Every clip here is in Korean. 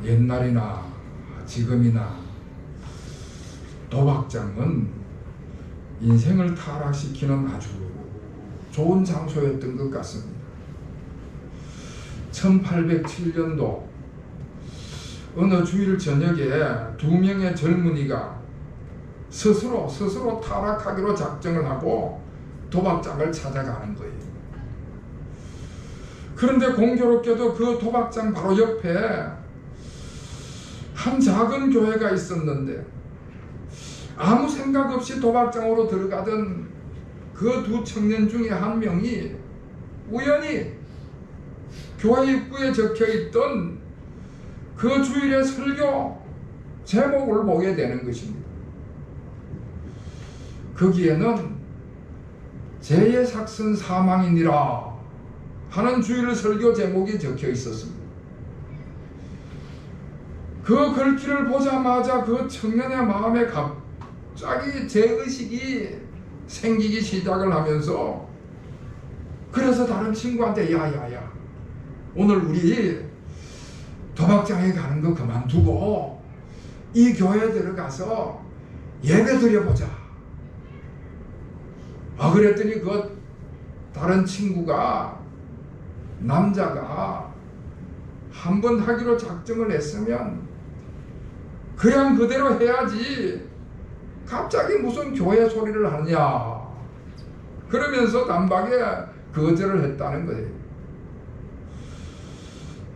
옛날이나 지금이나 도박장은 인생을 타락시키는 아주 좋은 장소였던 것 같습니다. 1807년도 어느 주일 저녁에 두 명의 젊은이가 스스로 타락하기로 작정을 하고 도박장을 찾아가는 거예요. 그런데 공교롭게도 그 도박장 바로 옆에 한 작은 교회가 있었는데 아무 생각 없이 도박장으로 들어가던 그 두 청년 중에 한 명이 우연히 교회 입구에 적혀있던 그 주일의 설교 제목을 보게 되는 것입니다. 거기에는 제예삭슨 사망이니라 하는 주일 설교 제목이 적혀 있었습니다. 그 글귀를 보자마자 그 청년의 마음에 갑자기 죄의식이 생기기 시작을 하면서 그래서 다른 친구한테 야야야 오늘 우리 도박장에 가는 거 그만두고 이 교회에 들어가서 예배 드려보자. 그랬더니 그 다른 친구가 남자가 한 번 하기로 작정을 했으면 그냥 그대로 해야지 갑자기 무슨 교회 소리를 하느냐 그러면서 단박에 거절을 했다는 거예요.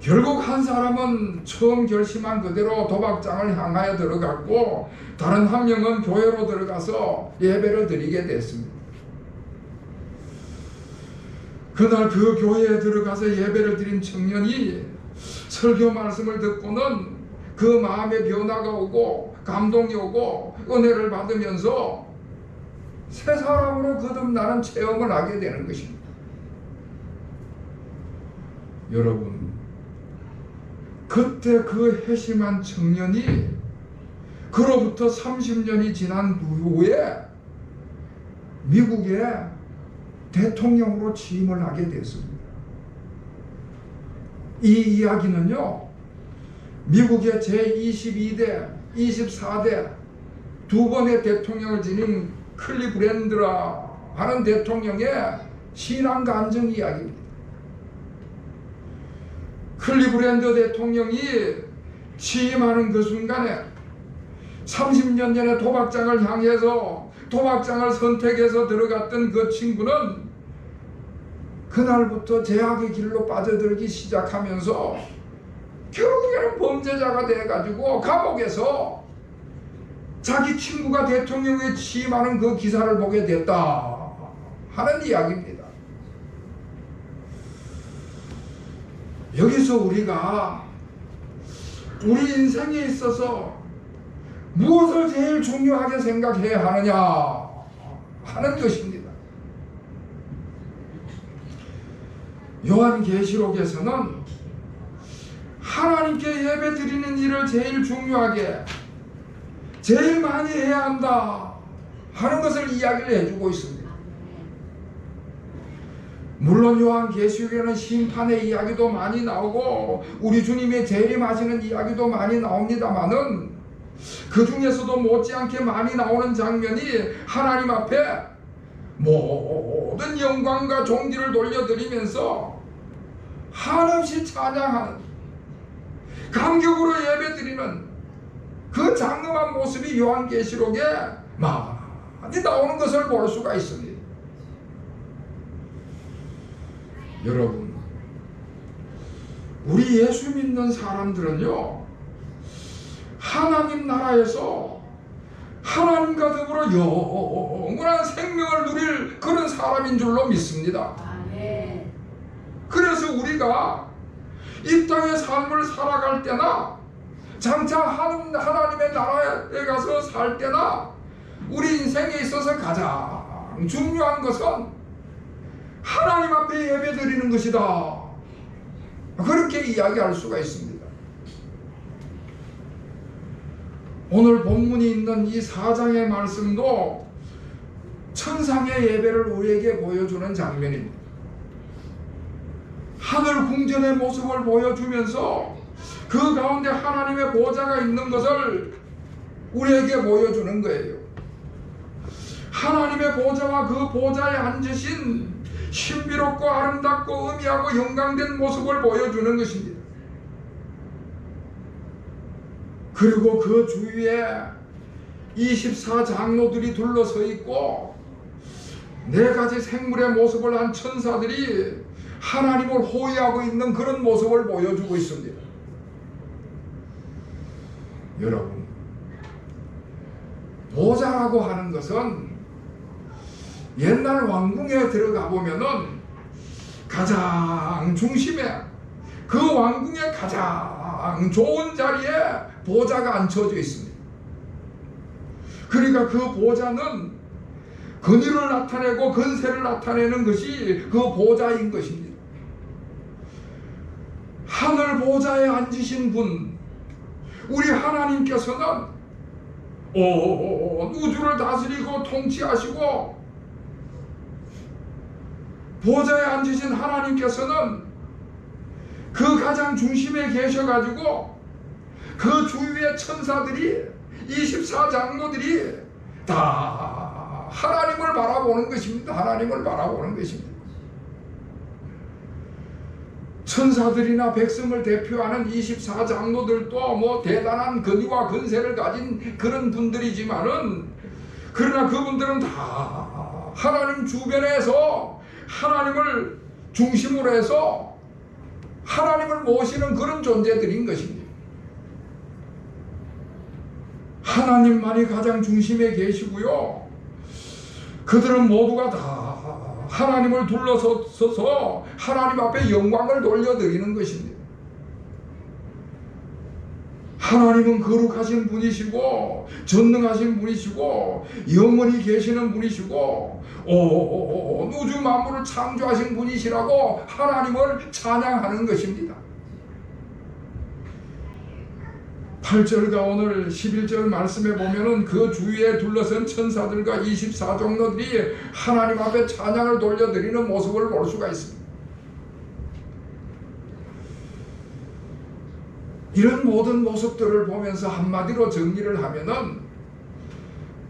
결국 한 사람은 처음 결심한 그대로 도박장을 향하여 들어갔고 다른 한 명은 교회로 들어가서 예배를 드리게 됐습니다. 그날 그 교회에 들어가서 예배를 드린 청년이 설교 말씀을 듣고는 그 마음에 변화가 오고 감동이 오고 은혜를 받으면서 새 사람으로 거듭나는 체험을 하게 되는 것입니다. 여러분, 그때 그 회심한 청년이 그로부터 30년이 지난 후에 미국의 대통령으로 취임을 하게 됐습니다. 이 이야기는요, 미국의 제22대, 24대 두 번의 대통령을 지닌 클리브랜드라 하는 대통령의 신앙 간증 이야기입니다. 클리브랜드 대통령이 취임하는 그 순간에 30년 전에 도박장을 향해서 도박장을 선택해서 들어갔던 그 친구는 그날부터 죄악의 길로 빠져들기 시작하면서 결국에는 범죄자가 돼가지고 감옥에서 자기 친구가 대통령에 취임하는 그 기사를 보게 됐다 하는 이야기입니다. 여기서 우리가 우리 인생에 있어서 무엇을 제일 중요하게 생각해야 하느냐 하는 것입니다. 요한계시록에서는 하나님께 예배 드리는 일을 제일 중요하게 제일 많이 해야 한다 하는 것을 이야기를 해주고 있습니다. 물론 요한계시록에는 심판의 이야기도 많이 나오고 우리 주님의 재림하시는 이야기도 많이 나옵니다마는 그 중에서도 못지않게 많이 나오는 장면이 하나님 앞에 모든 영광과 존귀를 돌려드리면서 한없이 찬양하는 감격으로 예배드리는 그 장엄한 모습이 요한계시록에 많이 나오는 것을 볼 수가 있습니다. 여러분, 우리 예수 믿는 사람들은요, 하나님 나라에서 하나님과 더불어 영원한 생명을 누릴 그런 사람인 줄로 믿습니다. 그래서 우리가 이 땅의 삶을 살아갈 때나 장차 하나님의 나라에 가서 살 때나 우리 인생에 있어서 가장 중요한 것은 하나님 앞에 예배드리는 것이다. 그렇게 이야기할 수가 있습니다. 오늘 본문이 있는 이 4장의 말씀도 천상의 예배를 우리에게 보여주는 장면입니다. 하늘 궁전의 모습을 보여주면서 그 가운데 하나님의 보좌가 있는 것을 우리에게 보여주는 거예요. 하나님의 보좌와 그 보좌에 앉으신 신비롭고 아름답고 의미하고 영광된 모습을 보여주는 것입니다. 그리고 그 주위에 24장로들이 둘러서 있고 4가지 생물의 모습을 한 천사들이 하나님을 호위하고 있는 그런 모습을 보여주고 있습니다. 여러분, 보좌라고 하는 것은 옛날 왕궁에 들어가 보면은 가장 중심에, 그 왕궁의 가장 좋은 자리에 보좌가 앉혀져 있습니다. 그러니까 그 보좌는 권위를 나타내고 권세를 나타내는 것이 그 보좌인 것입니다. 하늘 보좌에 앉으신 분, 우리 하나님께서는 우주를 다스리고 통치하시고, 보좌에 앉으신 하나님께서는 그 가장 중심에 계셔가지고 그 주위의 천사들이 24장로들이 다 하나님을 바라보는 것입니다. 하나님을 바라보는 것입니다. 천사들이나 백성을 대표하는 24장로들도 뭐 대단한 권위와 권세를 가진 그런 분들이지만은, 그러나 그분들은 다 하나님 주변에서 하나님을 중심으로 해서 하나님을 모시는 그런 존재들인 것입니다. 하나님만이 가장 중심에 계시고요, 그들은 모두가 다 하나님을 둘러서서 하나님 앞에 영광을 돌려드리는 것입니다. 하나님은 거룩하신 분이시고 전능하신 분이시고 영원히 계시는 분이시고 우주 만물을 창조하신 분이시라고 하나님을 찬양하는 것입니다. 8절과 오늘 11절 말씀에 보면은 그 주위에 둘러선 천사들과 24장로들이 하나님 앞에 찬양을 돌려드리는 모습을 볼 수가 있습니다. 이런 모든 모습들을 보면서 한마디로 정리를 하면은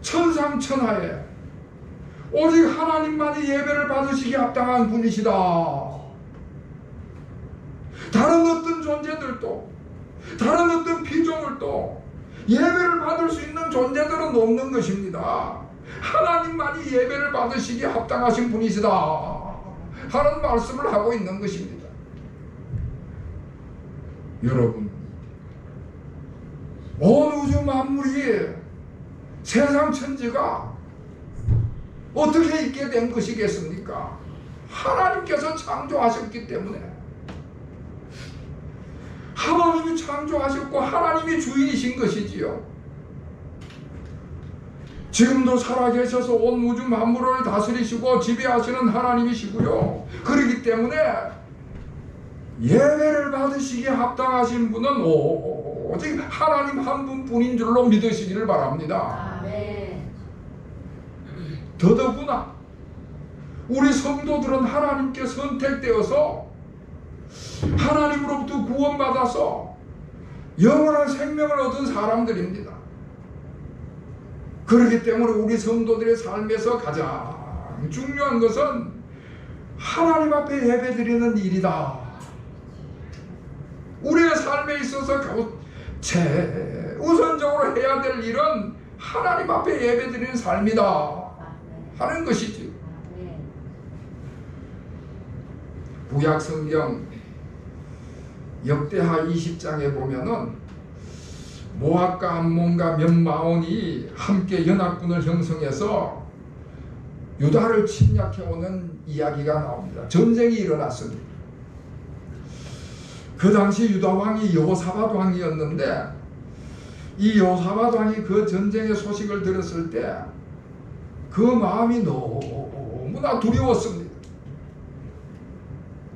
천상천하에 오직 하나님만이 예배를 받으시기에 합당한 분이시다. 다른 어떤 존재들도, 다른 어떤 피조물도 예배를 받을 수 있는 존재들은 없는 것입니다. 하나님만이 예배를 받으시기에 합당하신 분이시다 하는 말씀을 하고 있는 것입니다. 여러분, 온 우주 만물이, 세상 천지가 어떻게 있게 된 것이겠습니까? 하나님께서 창조하셨기 때문에. 하나님이 창조하셨고 하나님이 주인이신 것이지요. 지금도 살아계셔서 온 우주 만물을 다스리시고 지배하시는 하나님이시고요. 그렇기 때문에 예배를 받으시기에 합당하신 분은 오직 하나님 한 분뿐인 줄로 믿으시기를 바랍니다. 아멘. 더더구나 우리 성도들은 하나님께 선택되어서 하나님으로부터 구원받아서 영원한 생명을 얻은 사람들입니다. 그렇기 때문에 우리 성도들의 삶에서 가장 중요한 것은 하나님 앞에 예배드리는 일이다. 우리의 삶에 있어서 최우선적으로 해야 될 일은 하나님 앞에 예배드리는 삶이다 하는 것이지. 구약성경 역대하 20장에 보면은 모압과 암몬과 면마온이 함께 연합군을 형성해서 유다를 침략해오는 이야기가 나옵니다. 전쟁이 일어났습니다. 그 당시 유다 왕이 여호사밧 왕이었는데, 이 여호사밧 왕이 그 전쟁의 소식을 들었을 때 그 마음이 너무나 두려웠습니다.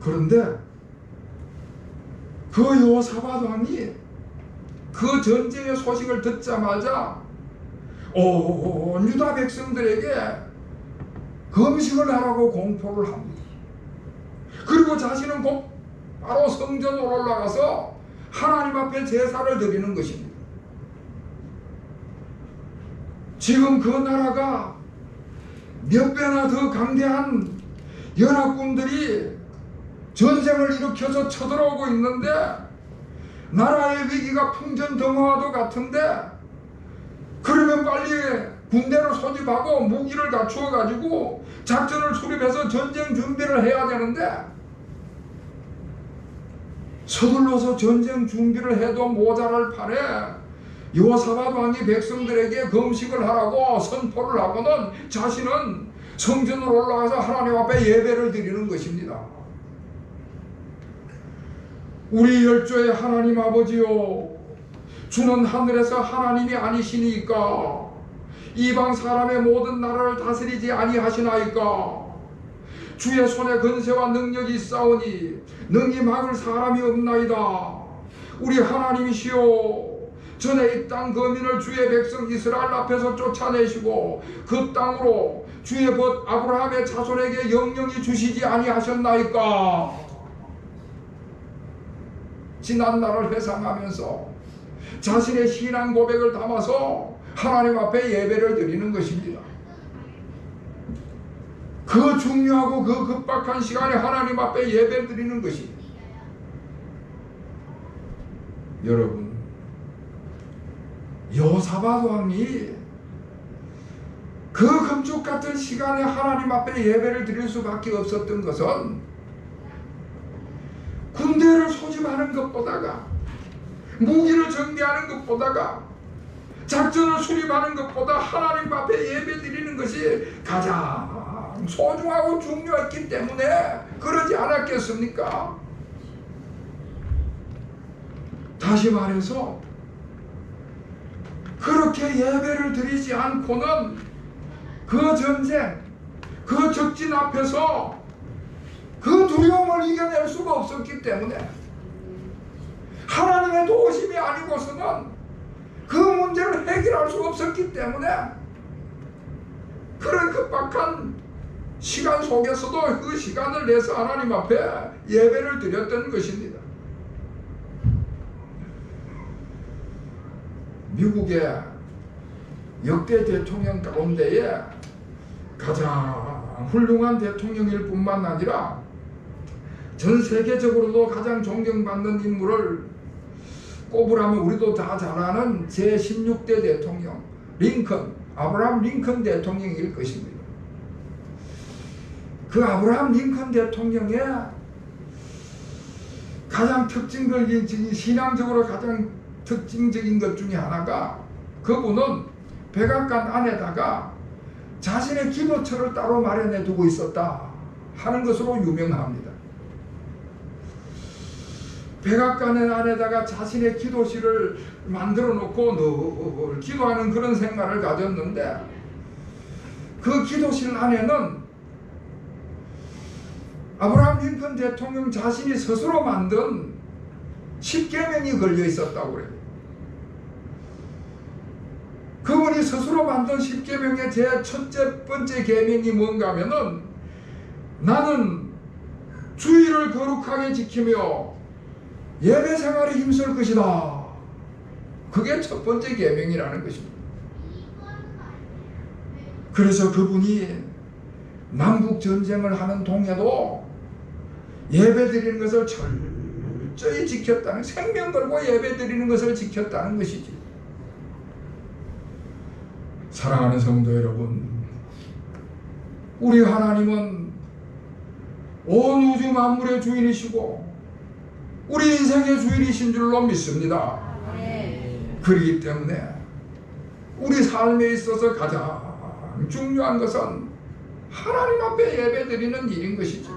그런데 그 여호사밧 왕이 그 전쟁의 소식을 듣자마자 온 유다 백성들에게 금식을 하라고 공포를 합니다. 그리고 자신은 곧 바로 성전으로 올라가서 하나님 앞에 제사를 드리는 것입니다. 지금 그 나라가 몇 배나 더 강대한 연합군들이 전쟁을 일으켜서 쳐들어오고 있는데 나라의 위기가 풍전등화와도 같은데 그러면 빨리 군대를 소집하고 무기를 갖추어 가지고 작전을 수립해서 전쟁 준비를 해야 되는데 서둘러서 전쟁 준비를 해도 모자랄 판에 여호사밧 왕이 백성들에게 금식을 하라고 선포를 하고는 자신은 성전으로 올라가서 하나님 앞에 예배를 드리는 것입니다. 우리 열조의 하나님 아버지요, 주는 하늘에서 하나님이 아니시니까 이방 사람의 모든 나라를 다스리지 아니하시나이까. 주의 손에 근세와 능력이 있사오니 능히 막을 사람이 없나이다. 우리 하나님이시여, 전에 이 땅 거민을 주의 백성 이스라엘 앞에서 쫓아내시고 그 땅으로 주의 벗 아브라함의 자손에게 영영히 주시지 아니하셨나이까. 지난 날을 회상하면서 자신의 신앙 고백을 담아서 하나님 앞에 예배를 드리는 것입니다. 그 중요하고 그 급박한 시간에 하나님 앞에 예배 드리는 것입니다. 여러분, 여호사밧 왕이 그 금쪽 같은 시간에 하나님 앞에 예배를 드릴 수밖에 없었던 것은 군대를 소집하는 것보다가 무기를 정비하는 것보다가 작전을 수립하는 것보다 하나님 앞에 예배 드리는 것이 가장 소중하고 중요했기 때문에 그러지 않았겠습니까? 다시 말해서 그렇게 예배를 드리지 않고는 그 전쟁, 그 적진 앞에서 그 두려움을 이겨낼 수가 없었기 때문에 하나님의 도우심이 아니고서는 그 문제를 해결할 수 없었기 때문에 그런 급박한 시간 속에서도 그 시간을 내서 하나님 앞에 예배를 드렸던 것입니다. 미국의 역대 대통령 가운데에 가장 훌륭한 대통령일 뿐만 아니라 전 세계적으로도 가장 존경받는 인물을 꼽으라면 우리도 다 잘 아는 제16대 대통령 링컨, 아브라함 링컨 대통령일 것입니다. 그 아브라함 링컨 대통령의 가장 특징적인, 신앙적으로 가장 특징적인 것 중에 하나가 그분은 백악관 안에다가 자신의 기도처를 따로 마련해 두고 있었다 하는 것으로 유명합니다. 백악관 안에다가 자신의 기도실을 만들어 놓고 늘 기도하는 그런 생활을 가졌는데 그 기도실 안에는 아브라함 링컨 대통령 자신이 스스로 만든 10계명이 걸려 있었다고 그래요. 그분이 스스로 만든 10계명의 제 첫째 번째 계명이 뭔가 하면은 나는 주의를 거룩하게 지키며 예배 생활에 힘쓸 것이다. 그게 첫 번째 계명이라는 것입니다. 그래서 그분이 남북 전쟁을 하는 동에도 예배 드리는 것을 철저히 지켰다는, 생명 걸고 예배 드리는 것을 지켰다는 것이지. 사랑하는 성도 여러분, 우리 하나님은 온 우주 만물의 주인이시고 우리 인생의 주인이신 줄로 믿습니다. 그렇기 때문에 우리 삶에 있어서 가장 중요한 것은 하나님 앞에 예배드리는 일인 것이죠.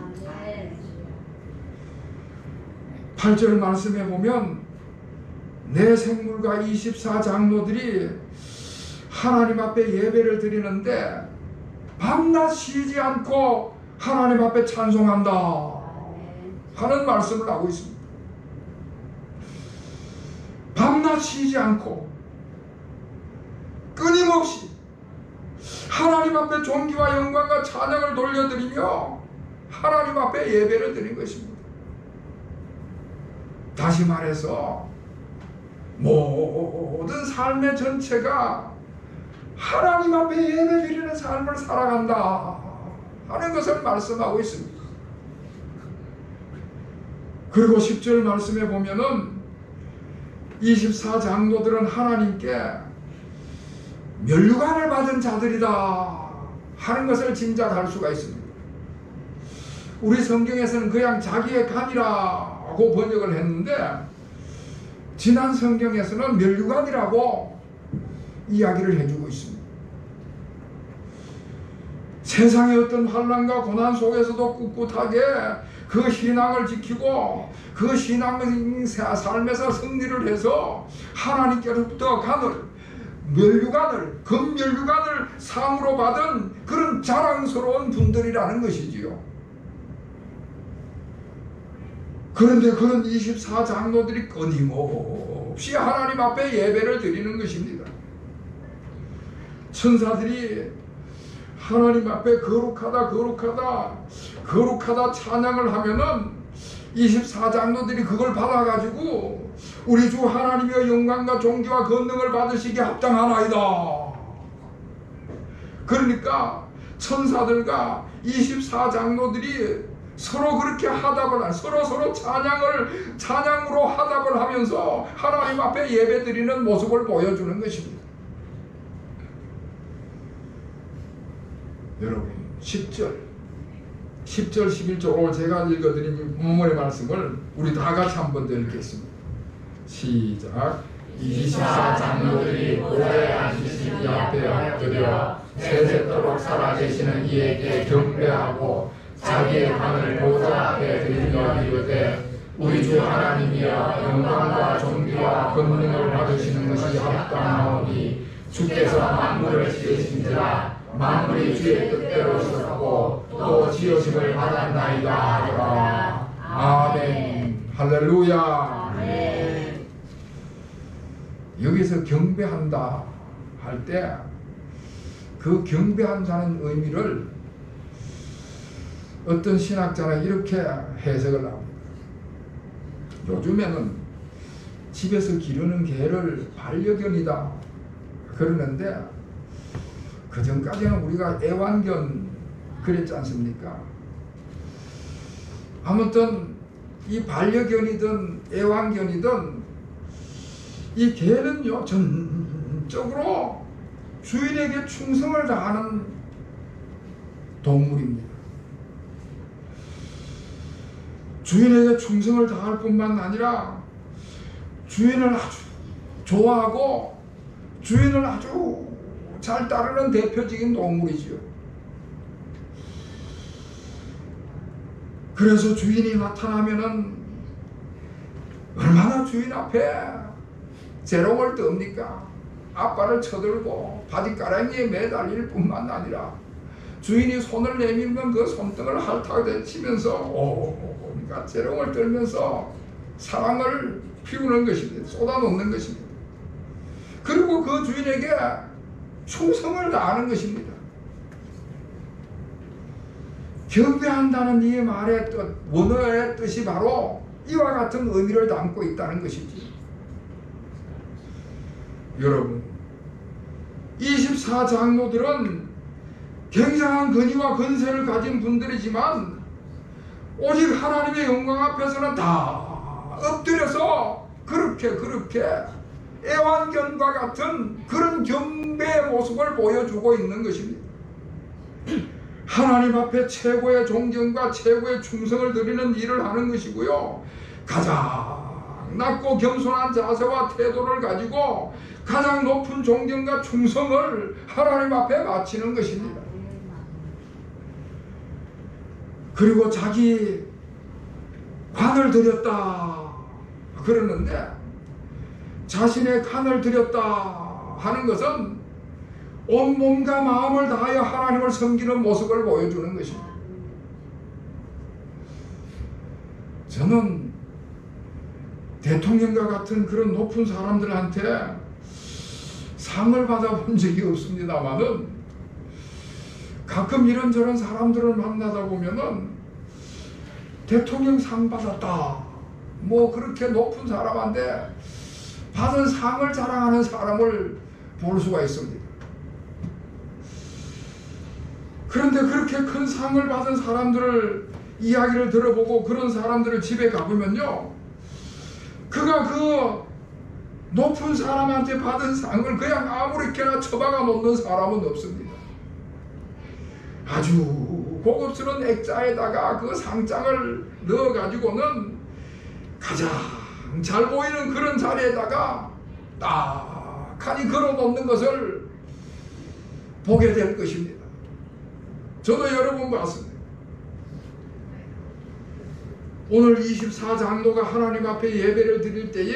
8절 말씀에 보면 내 생물과 24장로들이 하나님 앞에 예배를 드리는데 밤낮 쉬지 않고 하나님 앞에 찬송한다 하는 말씀을 하고 있습니다. 밤낮 쉬지 않고 끊임없이 하나님 앞에 존귀와 영광과 찬양을 돌려드리며 하나님 앞에 예배를 드린 것입니다. 다시 말해서 모든 삶의 전체가 하나님 앞에 예배드리는 삶을 살아간다 하는 것을 말씀하고 있습니다. 그리고 10절 말씀에 보면은 24장로들은 하나님께 면류관을 받은 자들이다 하는 것을 짐작할 수가 있습니다. 우리 성경에서는 그냥 자기의 간이라고 번역을 했는데 지난 성경에서는 면류관이라고 이야기를 해주고 있습니다. 세상의 어떤 환난과 고난 속에서도 꿋꿋하게 그 신앙을 지키고 그 신앙의 삶에서 승리를 해서 하나님께로부터 면류관을 금면류관을 상으로 받은 그런 자랑스러운 분들이라는 것이지요. 그런데 그런 24장로들이 끊임없이 하나님 앞에 예배를 드리는 것입니다. 천사들이 하나님 앞에 거룩하다 찬양을 하면은 24장로들이 그걸 받아가지고 우리 주 하나님의 영광과 존귀와 권능을 받으시기에 합당하나이다. 그러니까 천사들과 24장로들이 서로 그렇게 하답을 서로 찬양으로 하답을 하면서 하나님 앞에 예배드리는 모습을 보여주는 것입니다. 여러분 10절 11절 제가 읽어드린 본문의 말씀을 우리 다 같이 한번 더 읽겠습니다. 시작. 24장로들이 보좌에 앉으신 이 앞에 엎드려 세세토록 살아계시는 이에게 경배하고 자기의 간을 보좌 앞에 들이며 이르되 우리 주 하나님이여 영광과 존귀와 권능을 받으시는 것이 합당하오니 주께서 만물을 지으신지라 만물이 주의 뜻대로 서고 또 지으심을 받았나이다 하더라. 아멘. 할렐루야. 아멘. 여기서 경배한다 할 때 그 경배한다는 의미를 어떤 신학자는 이렇게 해석을 합니다. 요즘에는 집에서 기르는 개를 반려견이다 그러는데 그 전까지는 우리가 애완견 그랬지 않습니까? 아무튼 이 반려견이든 애완견이든 이 개는요 전적으로 주인에게 충성을 다하는 동물입니다. 주인에게 충성을 다할 뿐만 아니라 주인을 아주 좋아하고 주인을 아주 잘 따르는 대표적인 동물이지요. 그래서 주인이 나타나면은 얼마나 주인 앞에 재롱을 떱니까? 앞발을 쳐들고 바디가랑이에 매달릴 뿐만 아니라 주인이 손을 내밀면 그 손등을 핥아 치면서 그러니까 재롱을 떨면서 사랑을 피우는 것입니다. 쏟아놓는 것입니다. 그리고 그 주인에게 충성을 다하는 것입니다. 경배한다는 이 말의 뜻, 원어의 뜻이 바로 이와 같은 의미를 담고 있다는 것이지. 여러분, 24장로들은 굉장한 권위와 권세를 가진 분들이지만 오직 하나님의 영광 앞에서는 다 엎드려서 그렇게 애완견과 같은 그런 경배의 모습을 보여주고 있는 것입니다. 하나님 앞에 최고의 존경과 최고의 충성을 드리는 일을 하는 것이고요. 가장 낮고 겸손한 자세와 태도를 가지고 가장 높은 존경과 충성을 하나님 앞에 바치는 것입니다. 그리고 자기 관을 드렸다 그러는데 자신의 간을 드렸다 하는 것은 온 몸과 마음을 다하여 하나님을 섬기는 모습을 보여주는 것입니다. 저는 대통령과 같은 그런 높은 사람들한테 상을 받아본 적이 없습니다만은 가끔 이런저런 사람들을 만나다 보면은 대통령 상 받았다 뭐 그렇게 높은 사람한테 받은 상을 자랑하는 사람을 볼 수가 있습니다. 그런데 그렇게 큰 상을 받은 사람들을 이야기를 들어보고 그런 사람들을 집에 가보면요, 그가 그 높은 사람한테 받은 상을 그냥 아무렇게나 처박아 놓는 사람은 없습니다. 아주 고급스러운 액자에다가 그 상장을 넣어가지고는 가장 잘 보이는 그런 자리에다가 딱하니 걸어놓는 것을 보게 될 것입니다. 저도 여러 번 봤습니다. 오늘 24장로가 하나님 앞에 예배를 드릴 때에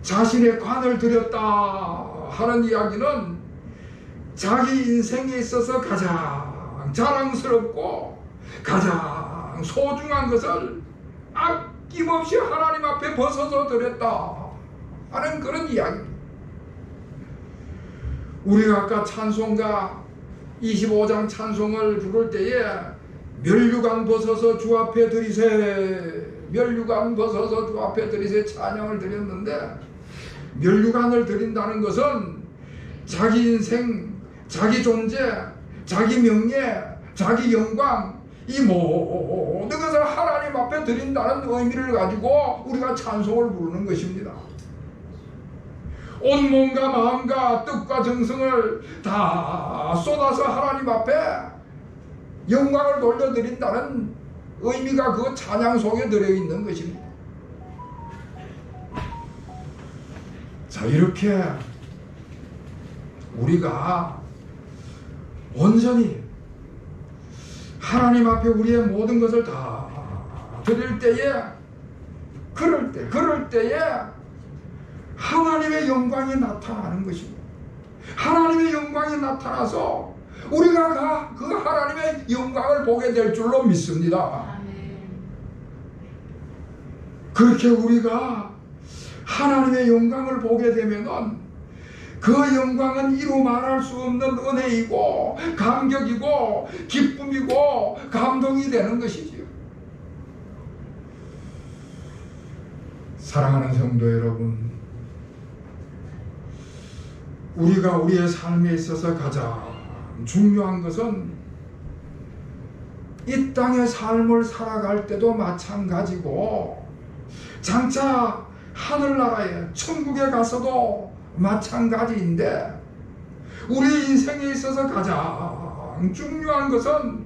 자신의 관을 드렸다 하는 이야기는 자기 인생에 있어서 가장 자랑스럽고 가장 소중한 것을 아낌없이 하나님 앞에 벗어서 드렸다 하는 그런 이야기입니다. 우리가 아까 찬송가 25장 찬송을 부를 때에 멸류관 벗어서 주 앞에 드리세, 멸류관 벗어서 주 앞에 드리세 찬양을 드렸는데, 멸류관을 드린다는 것은 자기 인생, 자기 존재, 자기 명예, 자기 영광, 이 모든 것을 하나님 앞에 드린다는 의미를 가지고 우리가 찬송을 부르는 것입니다. 온 몸과 마음과 뜻과 정성을 다 쏟아서 하나님 앞에 영광을 돌려드린다는 의미가 그 찬양 속에 들어있는 것입니다. 자, 이렇게 우리가 온전히 하나님 앞에 우리의 모든 것을 다 드릴 때에, 그럴 때에 하나님의 영광이 나타나는 것입니다. 하나님의 영광이 나타나서 우리가 그 하나님의 영광을 보게 될 줄로 믿습니다. 그렇게 우리가 하나님의 영광을 보게 되면은 그 영광은 이루 말할 수 없는 은혜이고 감격이고 기쁨이고 감동이 되는 것이지요. 사랑하는 성도 여러분, 우리가 우리의 삶에 있어서 가장 중요한 것은 이 땅의 삶을 살아갈 때도 마찬가지고 장차 하늘나라에 천국에 가서도 마찬가지인데, 우리 인생에 있어서 가장 중요한 것은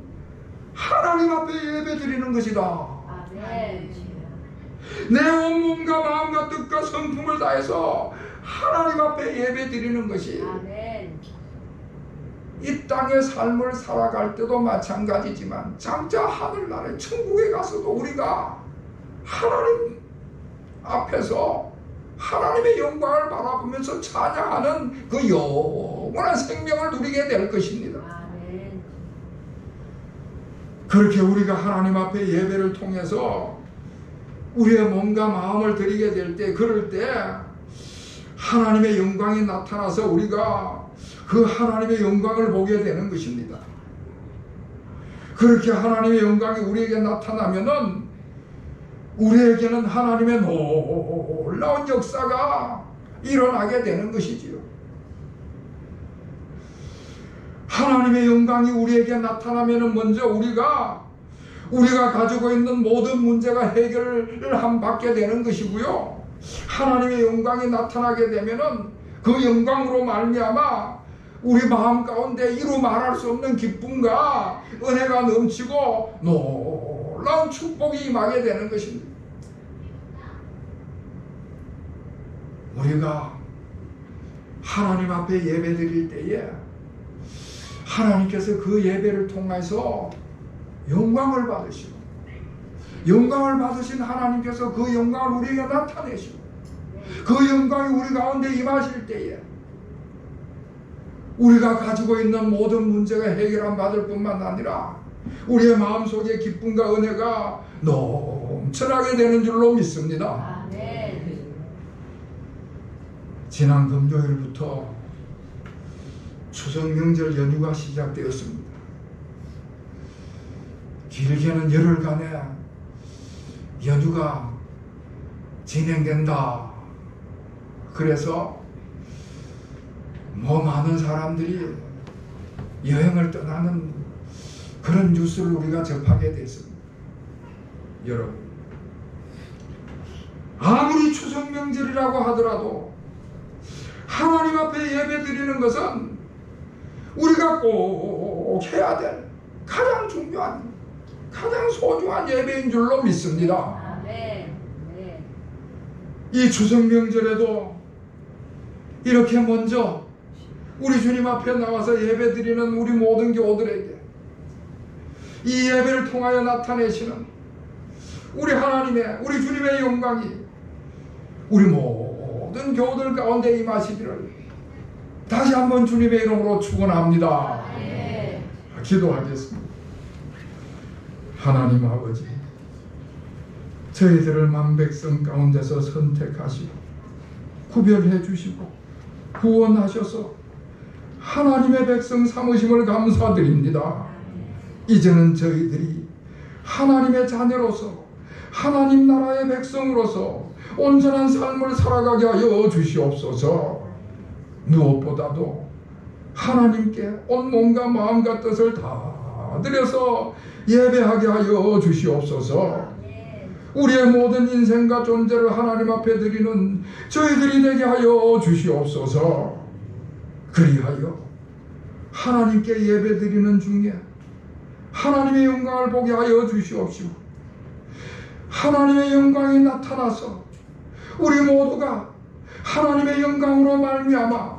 하나님 앞에 예배드리는 것이다. 내 온몸과 마음과 뜻과 성품을 다해서 하나님 앞에 예배드리는 것이 이 땅의 삶을 살아갈 때도 마찬가지지만 장차 하늘나라에 천국에 가서도 우리가 하나님 앞에서 하나님의 영광을 바라보면서 찬양하는 그 영원한 생명을 누리게 될 것입니다. 그렇게 우리가 하나님 앞에 예배를 통해서 우리의 몸과 마음을 드리게 될 때, 그럴 때 하나님의 영광이 나타나서 우리가 그 하나님의 영광을 보게 되는 것입니다. 그렇게 하나님의 영광이 우리에게 나타나면은 우리에게는 하나님의 놀라운 역사가 일어나게 되는 것이지요. 하나님의 영광이 우리에게 나타나면은 먼저 우리가 가지고 있는 모든 문제가 해결을 받게 되는 것이고요. 하나님의 영광이 나타나게 되면은 그 영광으로 말미암아 우리 마음 가운데 이루 말할 수 없는 기쁨과 은혜가 넘치고 놀라운 축복이 임하게 되는 것입니다. 우리가 하나님 앞에 예배 드릴 때에 하나님께서 그 예배를 통해서 영광을 받으시고, 영광을 받으신 하나님께서 그 영광을 우리에게 나타내시고, 그 영광이 우리 가운데 임하실 때에 우리가 가지고 있는 모든 문제가 해결 받을 뿐만 아니라 우리의 마음속에 기쁨과 은혜가 넘쳐나게 되는 줄로 믿습니다. 지난 금요일부터 추석 명절 연휴가 시작되었습니다. 길게는 열흘간의 연휴가 진행된다. 그래서 많은 사람들이 여행을 떠나는 그런 뉴스를 우리가 접하게 됐습니다. 여러분, 아무리 추석 명절이라고 하더라도 하나님 앞에 예배 드리는 것은 우리가 꼭 해야 될 가장 중요한, 가장 소중한 예배인 줄로 믿습니다. 이 추석 명절에도 이렇게 먼저 우리 주님 앞에 나와서 예배 드리는 우리 모든 교우들에게 이 예배를 통하여 나타내시는 우리 하나님의, 우리 주님의 영광이 우리 모든 교우들 가운데 임하시기를 다시 한번 주님의 이름으로 축원합니다. 기도하겠습니다. 하나님 아버지, 저희들을 만백성 가운데서 선택하시고 구별해 주시고 구원하셔서 하나님의 백성 삼으심을 감사드립니다. 이제는 저희들이 하나님의 자녀로서 하나님 나라의 백성으로서 온전한 삶을 살아가게 하여 주시옵소서. 무엇보다도 하나님께 온 몸과 마음과 뜻을 다 드려서 예배하게 하여 주시옵소서. 우리의 모든 인생과 존재를 하나님 앞에 드리는 저희들이 되게 하여 주시옵소서. 그리하여 하나님께 예배 드리는 중에 하나님의 영광을 보게 하여 주시옵시고 하나님의 영광이 나타나서 우리 모두가 하나님의 영광으로 말미암아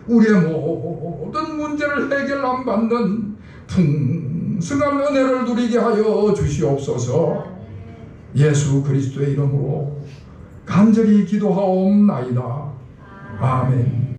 우리의 모든 문제를 해결 안 받는 풍성한 은혜를 누리게 하여 주시옵소서. 예수 그리스도의 이름으로 간절히 기도하옵나이다. 아멘.